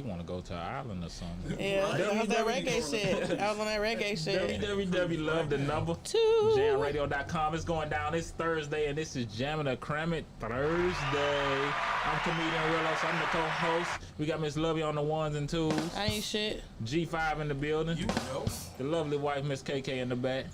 he want to go to an island or something. Yeah, I was that reggae shit. I was on that reggae shit. www. Love the number 2. JamRadio.com. It's going down. It's Thursday, and this is Jammitorcrammit Thursday. I'm comedian Willow, so I'm the co-host. We got Miss Lovey on the ones and twos. I ain't shit. G5 in the building. You know. The lovely wife, Miss KK, in the back.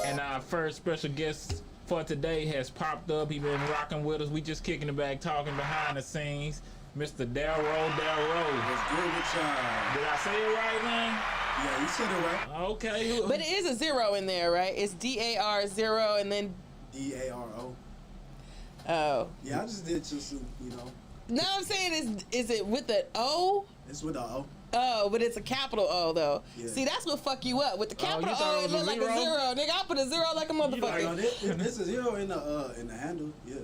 And our first special guest for today has popped up. He been rocking with us. We just kicking it back, talking behind the scenes. Mr. Darrow. What's good with y'all? Did I say it right, man? Yeah, you said it right. Okay. But it is a 0 in there, right? It's DAR 0 and then DARO. Oh. Yeah, I just did just, you know. No, I'm saying is it with the O? It's with the O. Oh, but it's a capital O though. Yeah. See, that's what fuck you up with the capital O. It look like a 0. Nigga, I put a 0 like a motherfucker. No, this is 0 in the handle. Yeah,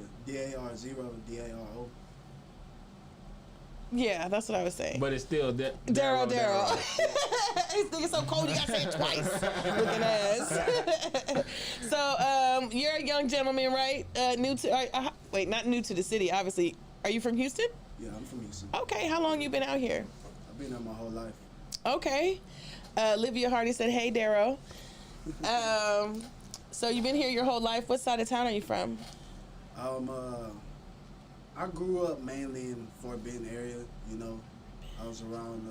DAR 0, DARO. Yeah, that's what I was saying. But it's still Darrow. This nigga so cold, you gotta say it twice. Looking ass. So, you're a young gentleman, right? Wait, not new to the city, obviously. Are you from Houston? Yeah, I'm from Houston. Okay, how long you been out here? I've been here my whole life. Okay. Livia Hardy said, hey, Darrow. So you've been here your whole life. What side of town are you from? I grew up mainly in Fort Bend area, you know. I was around,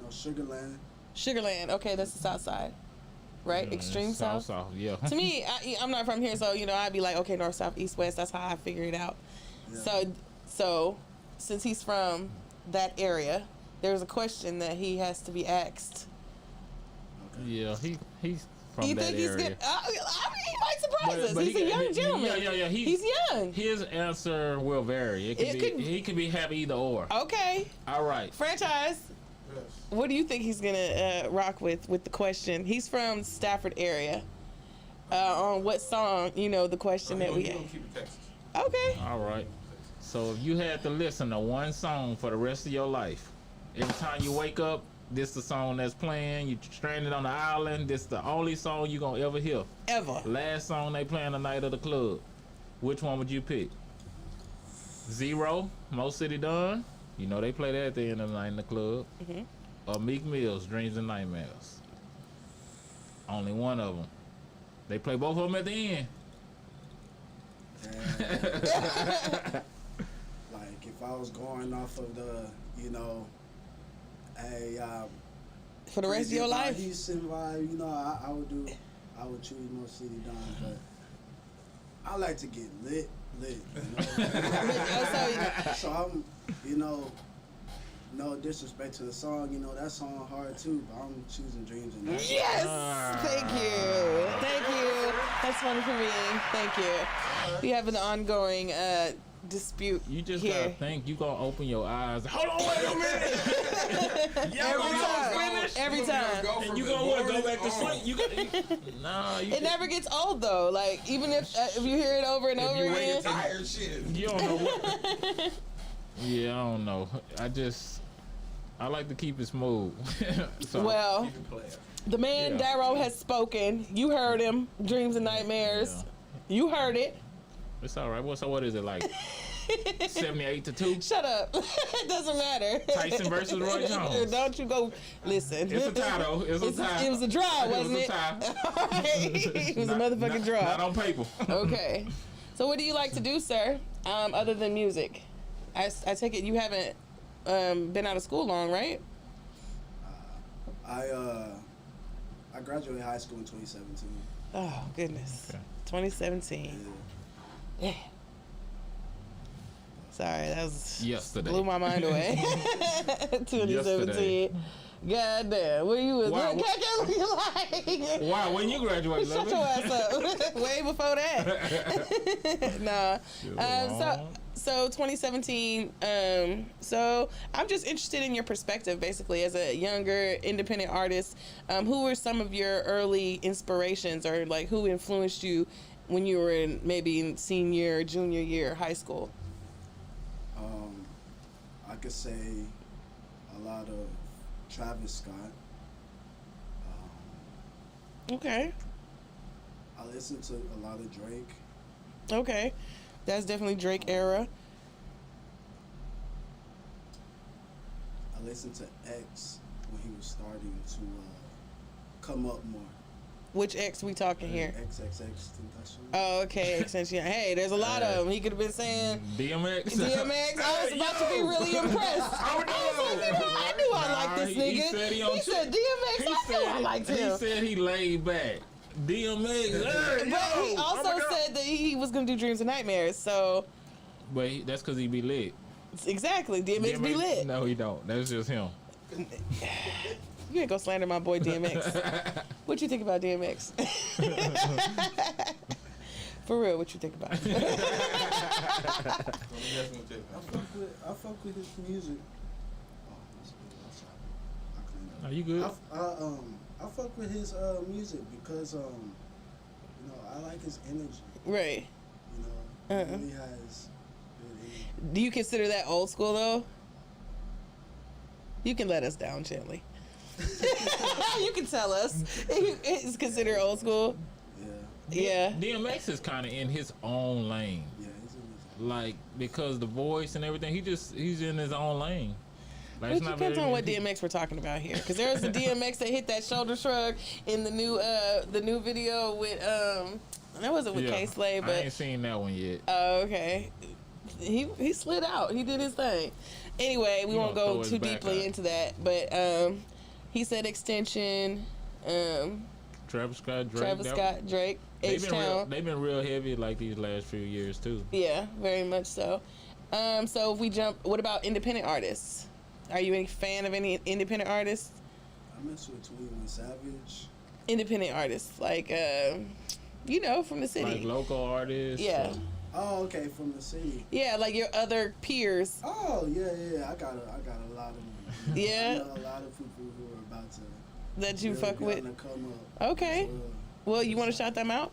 Sugarland. Sugarland. Okay, that's the south side. Right? Extreme south? South, yeah. To me, I'm not from here, so, I'd be like, okay, north, south, east, west. That's how I figure it out. Yeah. So, since he's from that area, there's a question that he has to be asked. Okay. Yeah, he's from you that think he's area. good? He might surprise us. He's a young gentleman. Yeah. He's young. His answer will vary. He could be have either or. Okay. All right. Franchise. Yes. What do you think he's gonna rock with the question? He's from Stafford area. On what song? The question that we gonna keep it Texas. Okay. All right. So if you had to listen to one song for the rest of your life, every time you wake up, this the song that's playing. You stranded on the island. This the only song you gonna ever hear. Ever. Last song they playing the night of the club. Which one would you pick? 0, Mo City Done. They play that at the end of the night in the club. Mm-hmm. Or Meek Mill's Dreams and Nightmares. Only one of them. They play both of them at the end. Like if I was going off of the, for the rest of your life, Houston vibe, I would choose Mo City Dawn, but I like to get lit. So I'm, no disrespect to the song, that song hard too, but I'm choosing Dreams and Nightmares. Yes! Thank you. That's funny for me. Thank you. We have an ongoing dispute. You just here. gotta think you gonna open your eyes. Hold on, wait a minute. Every time. And you gonna want to go back to sleep. It never gets old though. Like even if you hear it over and over again. Tired shit. You don't know what. Yeah, I don't know. I like to keep it smooth. So, well, the man Darrow has spoken. You heard him. Dreams and Nightmares. Yeah. You heard it. It's all right. What is it like? 78-2. Shut up. It doesn't matter. Tyson versus Roy Jones. Don't you go listen. It's a tie though. It was a draw, wasn't it? It was a motherfucking draw. Not on paper. Okay. So what do you like to do, sir? Other than music? I take it you haven't been out of school long, right? I graduated high school in 2017. Oh goodness. Okay. 2017. Yeah. Sorry, that was yesterday. Blew my mind away. 2017. God damn, where you was? Wow. Like? Wow, when you graduated? Shut your ass up. Way before that. Nah. So 2017. So I'm just interested in your perspective, basically, as a younger independent artist. Who were some of your early inspirations, or like who influenced you when you were in senior, junior year, high school? I could say a lot of Travis Scott. Okay. I listened to a lot of Drake. Okay. That's definitely Drake era. listened to X when he was starting to come up more. Which X we talking here? XXX Tentacion. Oh, okay, extension. Hey, there's a lot of them. He could have been saying DMX. DMX. I was about to be really impressed. I was like, you know, I knew I liked this nigga. He said DMX. I knew I liked him. He said he laid back. DMX. But he also said that he was gonna do Dreams and Nightmares. So. But that's because he be lit. Exactly. DMX be lit. No, he don't. That's just him. You ain't gonna slander my boy DMX. What you think about DMX? For real, what you think about? I fuck with his music. Are you good? I fuck with his music because you know, I like his energy. Right. You know, he really has good energy. Do you consider that old school though? You can let us down gently. You can tell us. It's considered old school. Yeah. DMX is kind of in his own lane. Yeah, he's in his Like, because the voice and everything, he's in his own lane. Like, It depends on what DMX we're talking about here, because there was a DMX that hit that shoulder shrug in the new video with that wasn't with K-Slay, but I ain't seen that one yet. Oh, okay. He slid out. He did his thing. Anyway, we won't go too deeply into that, but he said extension. Travis Scott, Drake, H-Town. They've been real heavy like these last few years too. Yeah, very much so. So if we jump, what about independent artists? Are you any fan of any independent artists? I mess with 21 Savage. Independent artists, like you know, from the city. Like local artists. Yeah. Oh, okay, from the city. Yeah, like your other peers. Oh, yeah. I got a lot of them. Yeah. I know a lot of people who are about to. That you really fuck with. Come up. Okay. Well, you want to shout them out?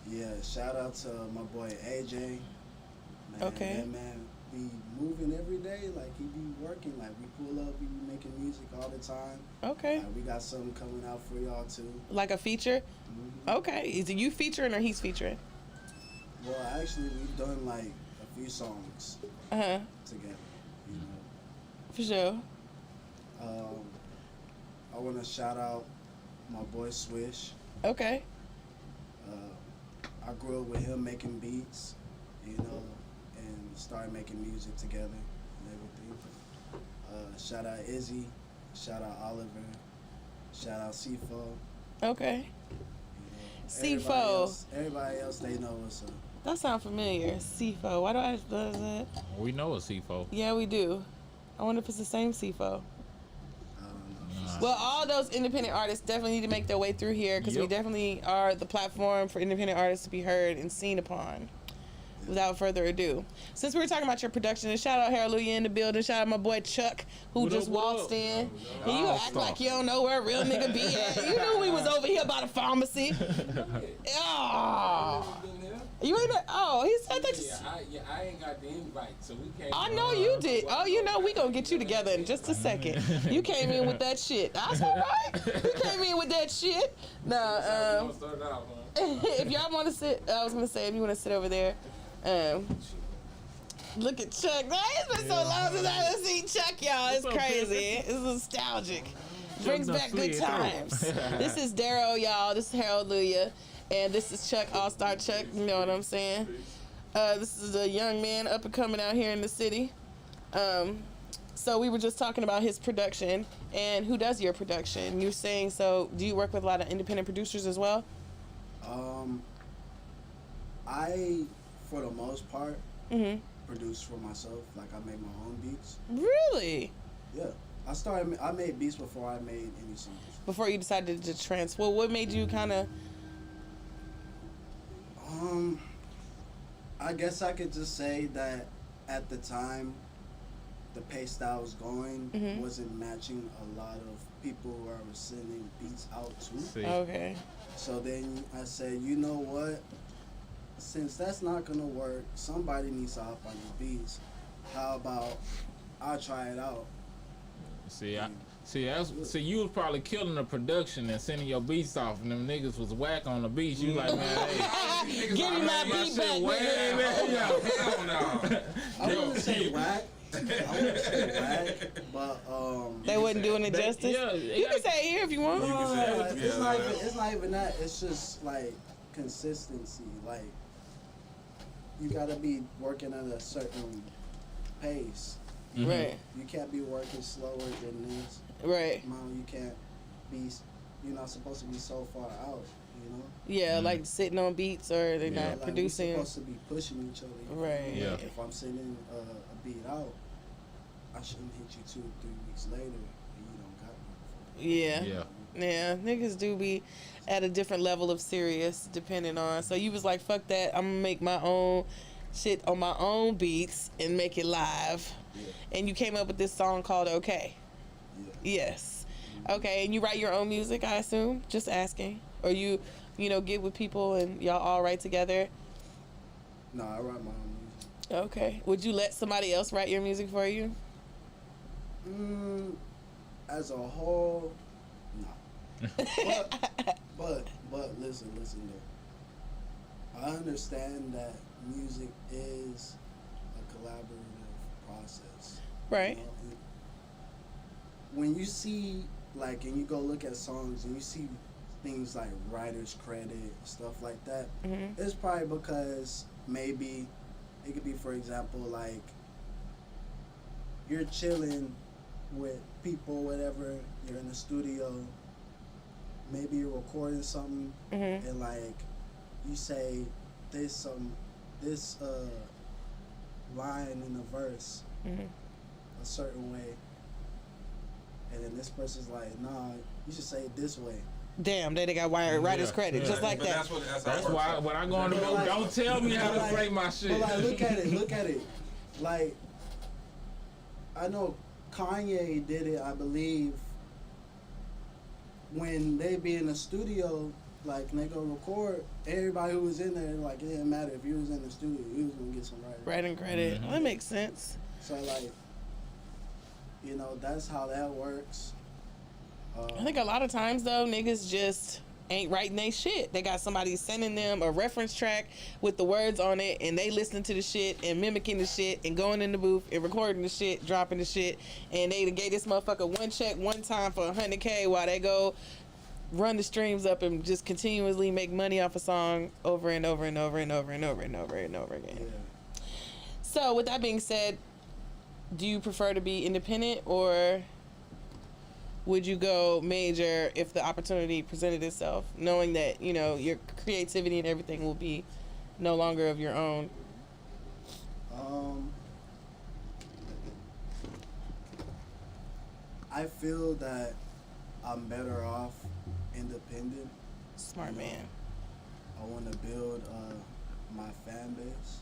Yeah, shout out to my boy AJ. Man, Okay. That man be moving every day. Like, he be working. Like, we pull up, we be making music all the time. Okay. We got something coming out for y'all, too. Like a feature? Mm-hmm. Okay. Is it you featuring or he's featuring? Well, actually, we've done, like, a few songs Uh-huh. together, you know. For sure. I want to shout out my boy Swish. Okay. I grew up with him making beats, you know, and started making music together and everything. Shout out Izzy. Shout out Oliver. Shout out C4. Okay. You know, C4. Everybody else, they know what's up. That sounds familiar. C4. Why do I does that? We know a C4. Yeah, we do. I wonder if it's the same C4. I don't know. Well, all those independent artists definitely need to make their way through here, because we definitely are the platform for independent artists to be heard and seen upon. Without further ado, since we were talking about your production, and shout out Hallelujah in the building, shout out my boy Chuck who just waltzed in. And you act like you don't know where a real nigga be at. You knew we was over here by the pharmacy. Oh. You ain't. Oh, he said that. I ain't got the invite, so we can't. I know you did. Oh, you know we gonna get you together in just a second. You came in with that shit. That's all right. You came in with that shit. Nah. If y'all want to sit, I was gonna say if you want to sit over there. Look at Chuck. It's been so long since I haven't seen Chuck, y'all. It's crazy. It's nostalgic. Brings back good times. This is Darrow, y'all. This is Hallelujah. And this is Chuck, All-Star Chuck. You know what I'm saying? This is a young man up and coming out here in the city. So we were just talking about his production and who does your production. You're saying, so do you work with a lot of independent producers as well? I, for the most part, produce for myself. Like, I make my own beats. Really? Yeah. I made beats before I made any songs. Before you decided to transfer, what made you kind of... I guess I could just say that at the time, the pace that I was going wasn't matching a lot of people who I was sending beats out to. Okay. So then I said, you know what? Since that's not gonna work, somebody needs to hop on the beats. How about I try it out? See, you was probably killing the production and sending your beats off, and them niggas was whack on the beats. You like, man, hey, give me my beat back, I wouldn't say whack. I wouldn't say whack, but They wasn't doing it justice. Yeah, You can say it here if you want. You can say it. it's Yeah, not yeah. even, it's not even that. It's just like consistency. Like you gotta be working at a certain pace. Mhm. Right, You can't be working slower than this. right. Mom, you can't be. You're not supposed to be so far out. You know. Yeah, Mhm. like sitting on beats or they're Yeah. not Like, producing. we're supposed to be pushing each other. You Right. know? Yeah. If I'm sending a beat out, I shouldn't hit you 2 or 3 weeks later and you don't got me. Yeah. Yeah. Yeah, niggas do be at a different level of serious depending on. So you was like, fuck that, I'm gonna make my own shit on my own beats and make it live. Yeah. And you came up with this song called Okay. Yeah. Yes. Okay, and you write your own music, I assume? Just asking. Or you get with people and y'all all write together? No, I write my own music. Okay. Would you let somebody else write your music for you? As a whole, no. but listen though. I understand that music is a collaborative process. Right. You know, when you see and you go look at songs and you see things like writer's credit, stuff like that, Mm-hmm. it's probably because maybe it could be, for example, like you're chilling with people, whatever, you're in the studio, maybe you're recording something, Mm-hmm. and you say this line in the verse Mm-hmm. a certain way, and then this person's like, nah, you should say it this way. Damn, they got writer's Yeah, credit, yeah. just like But that. that's how it That's works. why when I go on the road, don't tell me how to say my shit. But look at it. Like, I know Kanye did it, I believe, when they be in the studio, and they go record, everybody who was in there, it didn't matter if you was in the studio, you was gonna get some Writing credit. Mhm. That makes sense. So that's how that works. I think a lot of times though, niggas just ain't writing they shit. They got somebody sending them a reference track with the words on it, and they listening to the shit and mimicking the shit and going in the booth and recording the shit, dropping the shit, and they gave this motherfucker one check one time for $100K while they go run the streams up and just continuously make money off a song over and over and over and over and over and over and over again. Yeah. So with that being said, do you prefer to be independent, or would you go major if the opportunity presented itself, knowing that your creativity and everything will be no longer of your own? I feel that I'm better off independent. Smart man. I want to build my fan base.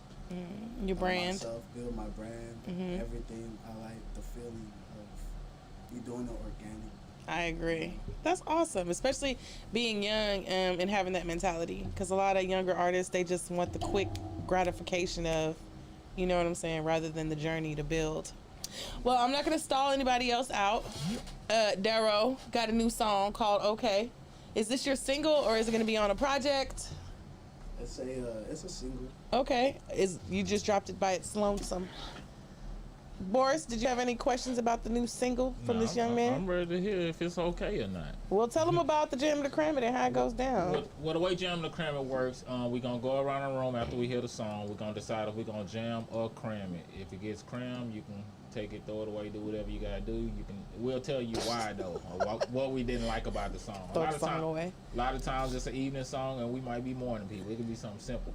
Your brand. Myself, build my brand. Mhm. Everything. I like the feeling of you doing it organic. I agree. That's awesome, especially being young and having that mentality. Because a lot of younger artists, they just want the quick gratification of, you know what I'm saying, rather than the journey to build. Well, I'm not going to stall anybody else out. Darrow got a new song called Okay. Is this your single, or is it going to be on a project? It's a single. Okay. You just dropped it by its lonesome. Boris, did you have any questions about the new single from this young man? I'm ready to hear if it's okay or not. Well, tell them about the Jammitorcrammit and how it goes down. Well, the way Jammitorcrammit works, we're going to go around the room after we hear the song. We're going to decide if we're going to jam or cram it. If it gets crammed, you can take it, throw it away, do whatever you got to do. We'll tell you why, though, or what we didn't like about the song. Throw the song away. A lot of times it's an evening song, and we might be morning people. It could be something simple.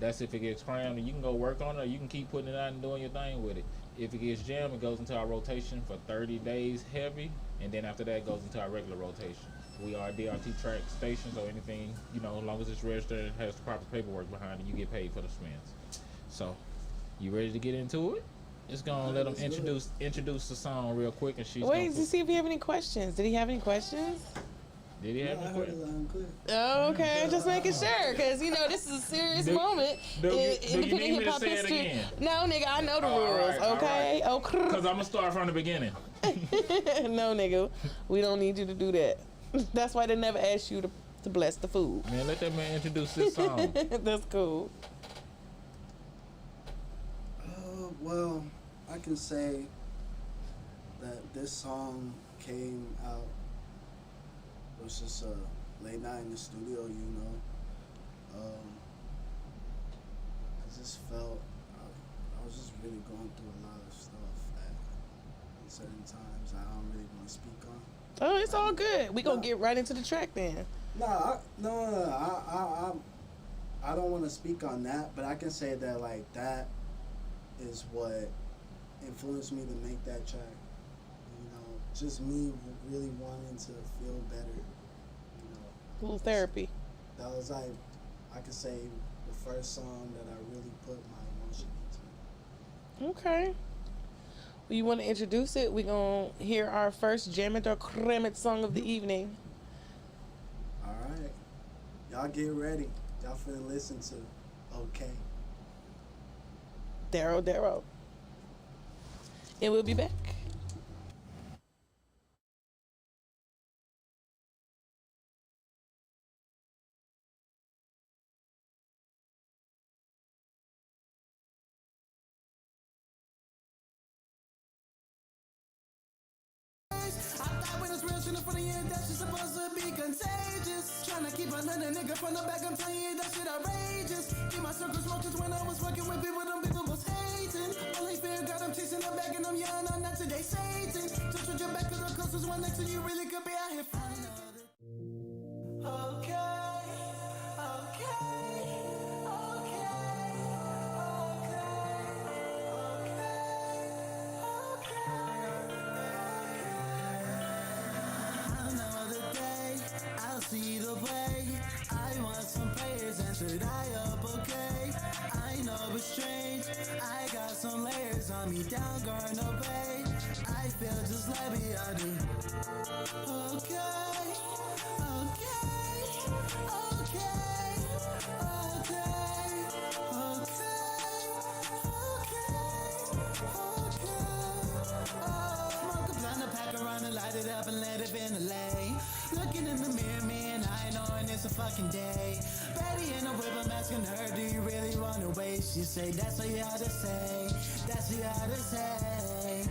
That's if it gets crammed, and you can go work on it, or you can keep putting it out and doing your thing with it. If it gets jammed, it goes into our rotation for 30 days heavy, and then after that, it goes into our regular rotation. We are a DRT track station, so anything, as long as it's registered and has the proper paperwork behind it, you get paid for the spins. So, you ready to get into it? Just gonna let him introduce the song real quick, and she's Wait to see if you have any questions. Did he have any questions? Did he have I any heard it questions? loud and clear. Oh, okay, just making sure, because this is a serious moment do you in need independent me to hip hop say it history. again? No, nigga, I know the All rules. right, all Okay, Because I'm gonna start from the beginning. no, nigga, we don't need you to do that. That's why they never asked you to bless the food. Man, let that man introduce this song. That's cool. Well, I can say that this song came out. It was just a late night in the studio, you know. I just felt I was just really going through a lot of stuff that in certain times I don't really want to speak on. Oh, it's all good. We gonna get right into the track then. No, I don't want to speak on that, but I can say that like that is what influenced me to make that track. You know, just me really wanting to feel better. You know, A little therapy. that was like I could say the first song that I really put my emotion into. Okay. Well, you want to introduce it? We gonna hear our first Jammitorcrammit song of the evening. All right, y'all get ready. Y'all finna listen to Okay. Darrow. And we'll be back. For the end, that shit supposed to be contagious. Tryna keep another nigga from the back, I'm telling you that shit outrageous. Keep my circles focused when I was fucking with people, them people was hating. Only fear got them chasing them back and I'm young, I'm not today Satan. Just with your back to the closest one next to you, really could be out here finding out. Okay. See the play. I want some players, answered I up okay. I know it's strange. I got some layers on me, down guard no pay. I feel just like me, I do. Okay. Smoke a blunt, a pack around and light it up and let it in the lane. Looking in the mirror, me and I knowing it's a fucking day. Betty in a whip, I'm asking her, do you really want to wait? She say, that's what you ought to say. That's what you ought to say.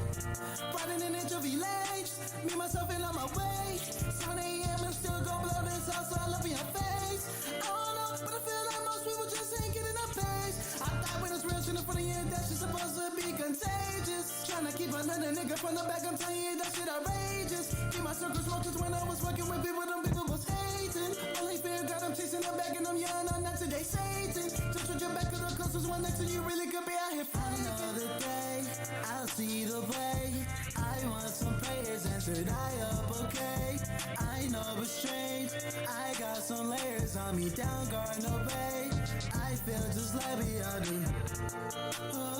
Riding an inch of legs, me, myself, and on my way. 7 a.m. and still gon' blow this house all up in your face. I don't know, but I feel like most people just ain't getting enough pace. I thought when it's real, shit for the end, that shit supposed to be contagious. Tryna keep another nigga from the back, I'm telling you that shit outrageous. Keep my circles focused when I was fucking with people, them people was hating. Only fear got them chasing them back and I'm young, I'm not today Satan. Just with your back to the closest one next to you, really could be out here finding another day. I'll see the play. I want some players, answered I up okay. I know it's strange. I got some layers on me, down guard no pay. I feel just like me, I do.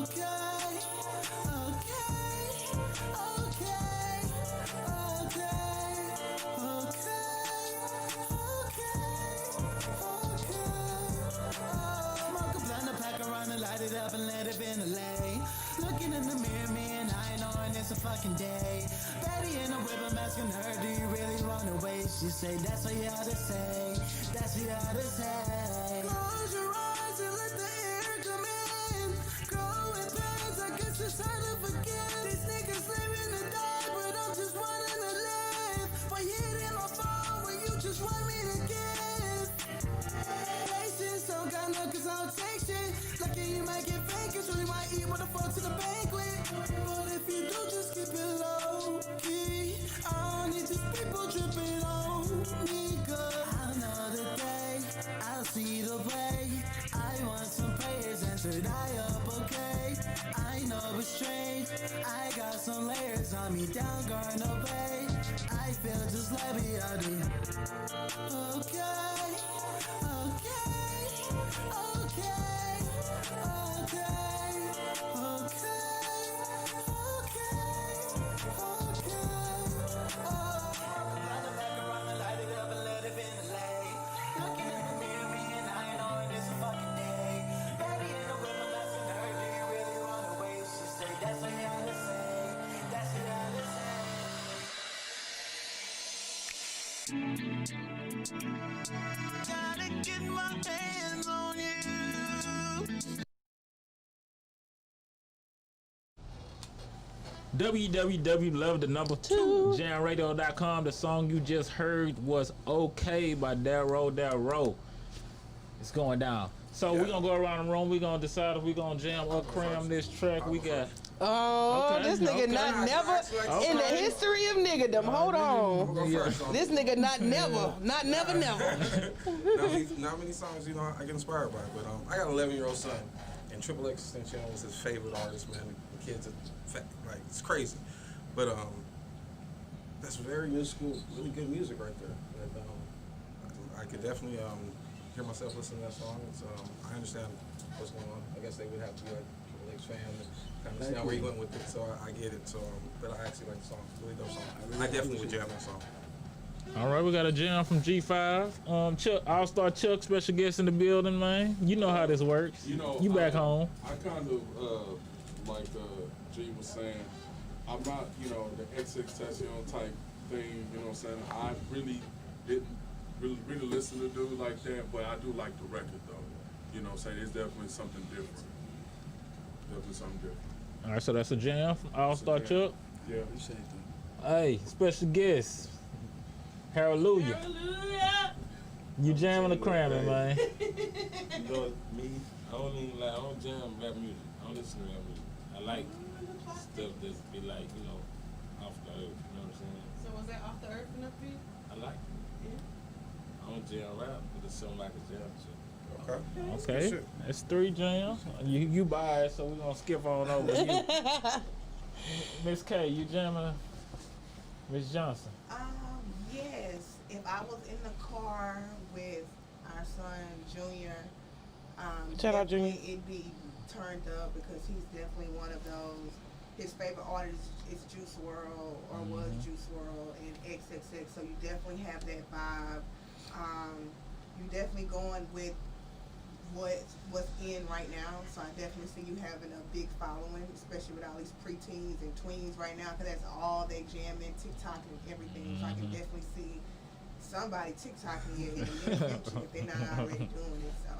Okay. Smoke a blunt, a pack around and light it up and let it ventilate. Looking in the mirror, me and I knowing it's a fucking day. Betty in a whip, I'm asking her, do you really want to wait? She say, that's what you ought to say. That's what you ought to say. Close your eyes and let the air come in. Growing pains, I guess it's hard to forget. These niggas living to die, but I'm just wanting to live. Why you hitting my phone when you just want me to give? Patience, don't got no cause I don't take shit. Lucky you might get vacant, so you might eat what the fuck to the banquet. But if you do, just keep it low key. I don't need these people tripping on me, cause I know the day, I'll see the play. I want some players, answered I up okay. I know it's strange. I got some layers on me, down guard no pay. I feel just like me, I do. Okay. Gotta get my hands on you. www.love2 jamradio.com. The song you just heard was "Okay" by Darrow. It's going down. So we're gonna go around the room. We're gonna decide if we're gonna jam or cram this track. We got. Oh, Okay, this nigga okay. not never in the history of niggerdom. Hold on. This nigga not never. Not many songs, you know, I get inspired by. But I got an 11-year-old son, and Triple X Extension was his favorite artist, man. The kids are like, it's crazy. But that's very musical, really good music right there. And, I could definitely hear myself listening to that song. It's, I understand what's going on. I guess they would have to be like Triple X fan to kind of understand where he went with it. So I get it. So, but I actually like the song. Really dope song. I definitely would jam that song. All right, we got a jam from G5. Chuck, All-Star Chuck, special guest in the building, man. You know how this works. You know, you back home. I kind of like G was saying. I'm not, you know, the XXXTentacion type thing. You know what I'm saying? I really didn't really listen to dudes like that, but I do like the record though. You know what I'm saying? It's definitely something different. All right, so that's a jam from All-Star Chuck. Yeah. Appreciate that. Hey, special guest. Hallelujah. You jamming or cramming, man? You know, me, I don't jam rap music. I don't listen to rap music. I like stuff that's be like, you know, off the earth. You know what I'm saying? So was that off the earth enough for you? I like it. I don't jam rap, but it's something like a jam shit. Okay, that's 3 jams. You biased, so we're gonna skip on over you. Miss K, you jamming? Miss Johnson. Yes. If I was in the car with our son Junior, Shout out, Junior. it'd be turned up because he's definitely one of those. His favorite artist is Juice WRLD or was Juice WRLD and XXX. So you definitely have that vibe. You definitely going with what's in right now. So I definitely see you having a big following, especially with all these preteens and tweens right now, because that's all they jamming, TikTok and everything. So I can definitely see somebody TikToking you in the near future if they're not already doing it. So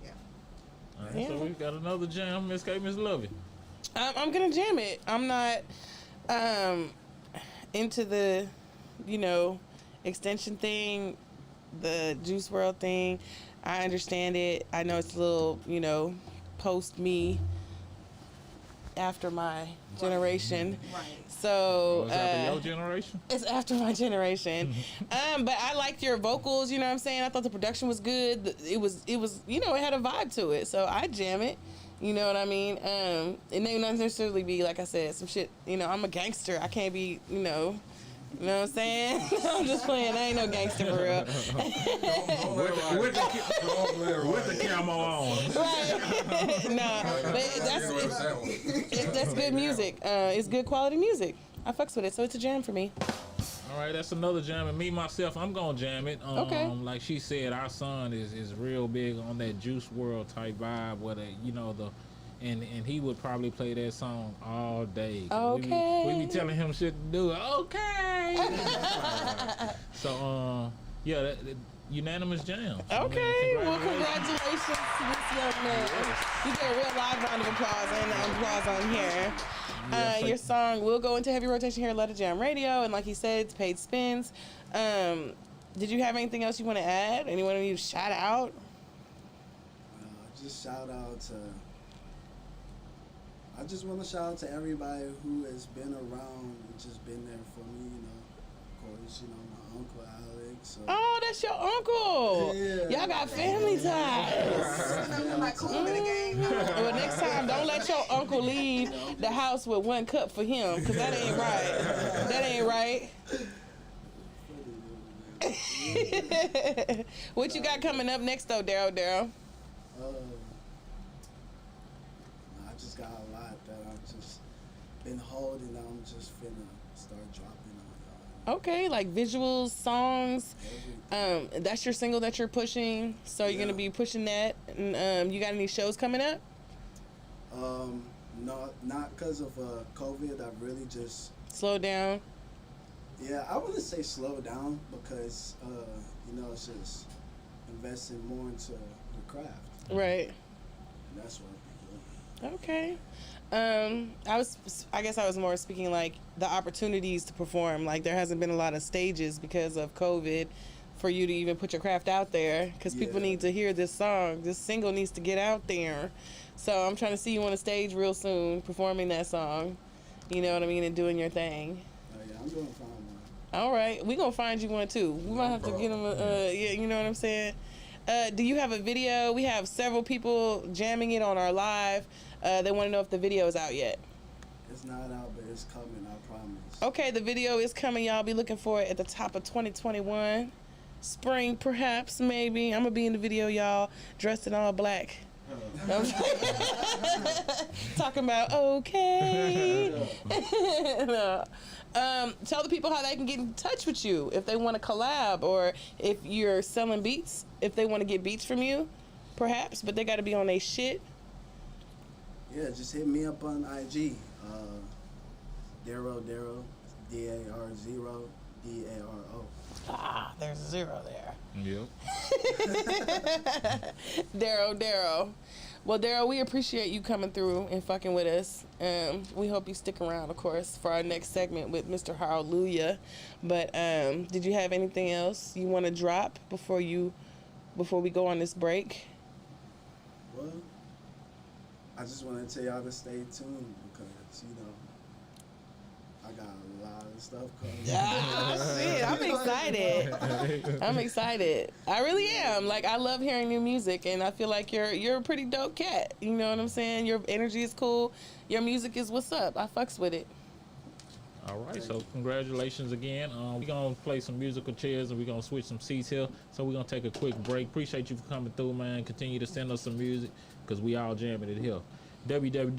yeah. All right, so we got another jam, Miss K, Miss Lovey. I'm gonna jam it. I'm not into the, you know, extension thing, the Juice WRLD thing. I understand it. I know it's a little, you know, post me, after my generation. Right. So Was that your generation? it's after my generation. But I liked your vocals, you know what I'm saying? I thought the production was good. It was, you know, it had a vibe to it. So I jam it. You know what I mean? It may not necessarily be, like I said, some shit, you know, I'm a gangster. I can't be, you know what I'm saying? I'm just playing. I ain't no gangster for real. With the camo on. Right. No, but that's good music. It's good quality music. I fucks with it, so it's a jam for me. All right, that's another jam. And me, myself, I'm going to jam it. Okay. Like she said, our son is real big on that Juice WRLD type vibe where, you know, and he would probably play that song all day. Okay. We be telling him shit to do. Okay. So, yeah, that unanimous jam. So, Okay, man, well, congratulations to this young man. You get a real live round of applause and applause on here. Your song will go into heavy rotation here at Let It Jam Radio, and like he said, it's paid spins. Did you have anything else you want to add? Anyone you shout out? Just shout out to. I just want to shout out to everybody who has been around and just been there for me. You know, of course, you know my uncle Alex. So. Oh, that's your uncle. Yeah. Y'all got family ties. Well, next time, don't let your uncle leave the house with 1 cup for him, because that ain't right. That ain't right. What you got coming up next, though, Daryl? I just got a lot that I've just been holding. I'm just finna start dropping on y'all. Okay, like visuals, songs. That's your single that you're pushing. So you're gonna be pushing that. And you got any shows coming up? No, not because of COVID. I really just slow down. Yeah, I wouldn't say slow down because you know, it's just investing more into the craft. Right. And that's what Okay. I guess I was more speaking like the opportunities to perform. Like there hasn't been a lot of stages because of COVID for you to even put your craft out there because people Yeah. need to hear this song. This single needs to get out there. So I'm trying to see you on a stage real soon performing that song. You know what I mean? And doing your thing. Oh yeah, I'm doing fine, man. All right. We're going to find you one too. We might have to get them yeah, you know what I'm saying? Do you have a video? We have several people jamming it on our live. They want to know if the video is out yet. It's not out, but it's coming, I promise. Okay, the video is coming. Y'all be looking for it at the top of 2021. Spring, perhaps, maybe. I'm going to be in the video, y'all, dressed in all black. Talking about, okay. No. Tell the people how they can get in touch with you if they want to collab or if you're selling beats, if they want to get beats from you, perhaps, but they got to be on their shit. Yeah, just hit me up on IG. Darrow, D-A-R-0, D-A-R-O. Ah, there's a 0 there. Yep. Darrow. Well, Darrow, we appreciate you coming through and fucking with us. We hope you stick around, of course, for our next segment with Mr. Hallelujah. But did you have anything else you want to drop before we go on this break? Well, I just want to tell y'all to stay tuned because, you know, I got a lot of stuff coming. Ah, shit, I'm excited. I'm excited. I really am. Like, I love hearing new music, and I feel like you're a pretty dope cat. You know what I'm saying? Your energy is cool. Your music is what's up. I fucks with it. All right, so congratulations again. We're going to play some musical chairs and we're going to switch some seats here. So we're going to take a quick break. Appreciate you for coming through, man. Continue to send us some music because we all jamming it here. www